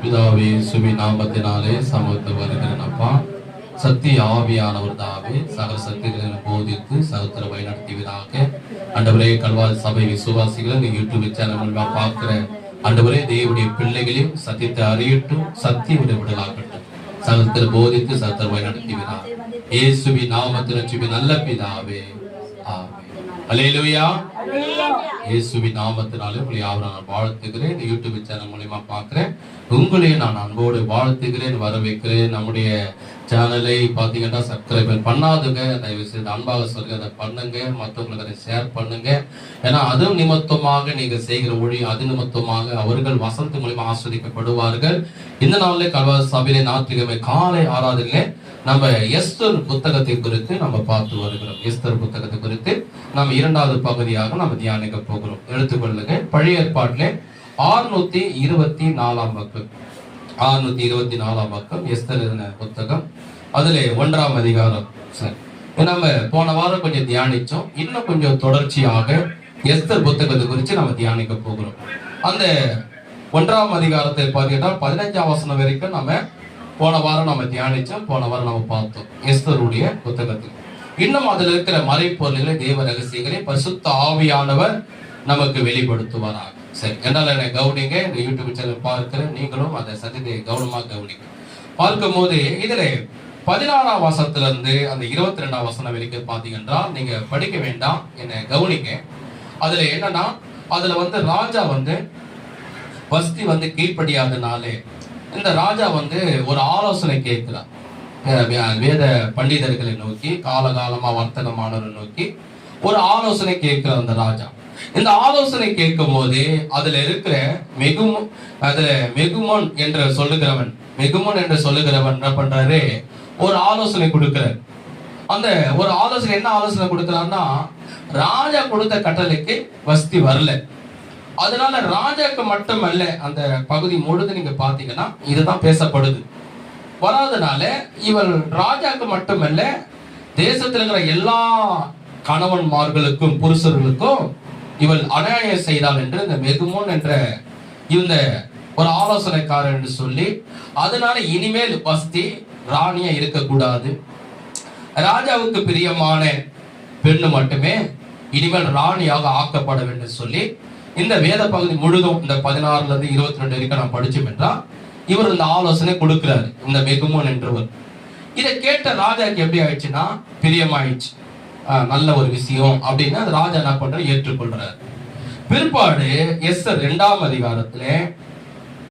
பிதாவே சுவி நாமத்தினாலே சமத்து வருகிறேன் அப்பா. சத்திய ஆவியானவர் தாவே சகல சத்தியங்களை போதித்து சகத்திர வழிநடத்துவீராக. ஆண்டவரே, கல்வாரி சபை விசுவாசிகளை இந்த யூடியூப் சேனல் மூலமா பார்க்கிற ஆண்டவரே, தேவனுடைய பிள்ளைகளையும் சத்தியத்தை அறியட்டும், சத்திய விடலாகட்டும், சகத்திர போதித்து சகத்திர வழிநடத்துவீராக. இயேசுவின் நாமத்தில் நல்ல பிதாவே, ஆமென். அல்லேலூயா. இயேசுவின் நாமத்தினாலே உங்களை நான் வாழ்த்துகிறேன். இந்த யூடியூப் சேனல் மூலமா பார்க்கிறேன் உங்களையும் நான் அன்போடு வாழ்த்துகிறேன், வரவேற்கிறேன். நம்முடைய சேனலை பார்த்தீங்கன்னா சப்ஸ்கிரைப் பண்ணாதுங்க, தயவு செய்து அன்பாக சொல்லுங்க, அதை பண்ணுங்க, மற்றவங்களுக்கு அதை ஷேர் பண்ணுங்க. ஏன்னா அது நிமித்தமாக நீங்க செய்கிற ஒளி, அது நிமித்தமாக அவர்கள் வசந்த மூலியமா ஆஸ்வதிக்கப்படுவார்கள். இந்த நாளிலே கல்வாரி சபையிலே ஞாயிற்றுக்கிழமை காலை ஆராதனையிலே நம்ம எஸ்தர் புத்தகத்தை குறித்து நம்ம பார்த்து வருகிறோம். எஸ்தர் புத்தகத்தை குறித்து நம்ம இரண்டாவது பகுதியாக நம்ம தியானிக்க போகிறோம். எடுத்துக்கொள்ளுங்க, பழைய ஏற்பாட்டிலே 624 பக்கம், 624 பக்கம் எஸ்தர் புத்தகம். அதுல 1ஆம் அதிகாரம். சரி, நம்ம போன வாரம் கொஞ்சம் தியானிச்சோம், இன்னும் கொஞ்சம் தொடர்ச்சியாக எஸ்தர் புத்தகத்தை குறித்து நம்ம தியானிக்க போகிறோம். அந்த 1ஆம் அதிகாரத்தை பார்த்தீங்கன்னா 15ஆம் வசனம் வரைக்கும் நம்ம போன வாரம் நம்ம தியானிச்சோம், போன வாரம் நம்ம பார்த்தோம் எஸ்தருடைய புத்தகத்தில். இன்னும் அதுல இருக்கிற மறைப்பொருள்களை, தேவ ரகசியங்களை பரிசுத்த ஆவியானவர் நமக்கு வெளிப்படுத்துவாராக. சரி, என்னால என்ன கவனிங்க, இந்த யூடியூப் சேனல் பார்க்கிற நீங்களும் அந்த சத்தியத்தை கவனமாக கவனிங்க. பார்க்கும் போது இதுல 16ஆம் வசனத்துல இருந்து அந்த 22ஆம் வசனம் வரைக்கும் பாத்தீங்கன்னா நீங்க படிக்க வேண்டாம், என்ன கவனிங்க. அதுல என்னன்னா, அதுல ராஜா வஸ்தி கீழ்ப்படியாதனாலே இந்த ராஜா ஒரு ஆலோசனை கேட்கிறார். வேத பண்டிதர்களை நோக்கி, காலகாலமா வர்த்தகமானவரை நோக்கி ஒரு ஆலோசனை கேட்கிற அந்த ராஜா. இந்த ஆலோசனை கேட்கும் போது அதுல இருக்கிற மெகுமோன் என்று சொல்லுகிறவன் என்ன பண்றாரு, ஒரு ஆலோசனை கொடுக்கிறார். அந்த ஒரு ஆலோசனை என்ன ஆலோசனை கொடுக்கிறான்னா, ராஜா கொடுத்த கட்டளைக்கு வஸ்தி வரல. அதனால ராஜாக்கு மட்டுமல்ல, அந்த பகுதி முழுது நீங்க பாத்தீங்கன்னா இதுதான் பேசப்படுது. வராதனால இவள் ராஜாக்கு மட்டுமல்ல, தேசத்தில் இருக்கிற எல்லா கணவன்மார்களுக்கும் புருஷர்களுக்கும் இவள் அநியாயம் செய்தாள் என்று இந்த மெகுமோன் என்ற இந்த ஒரு ஆலோசனைக்காரர் என்று சொல்லி, அதனால இனிமேல் வஸ்தி ராணியா இருக்கக்கூடாது, ராஜாவுக்கு பிரியமான பெண்ணு மட்டுமே இனிமேல் ராணியாக ஆக்கப்பட வேண்டும் சொல்லி இந்த வேத பகுதி முழுதும் இந்த 16ல இருந்து 22 வரைக்கும் நான் படிச்சோம் என்றால் இவர் இந்த ஆலோசனை கொடுக்கிறார், இந்த மெகுமோன் என்றவர். இதை கேட்ட ராஜாக்கு எப்படி ஆயிடுச்சுன்னா பிரியமாயிடுச்சு, நல்ல ஒரு விஷயம் அப்படின்னு அந்த ராஜா என்ன பண்ற, ஏற்றுக்கொள்றாரு. பிற்பாடு எஸ்தர் 2ஆம் அதிகாரத்திலே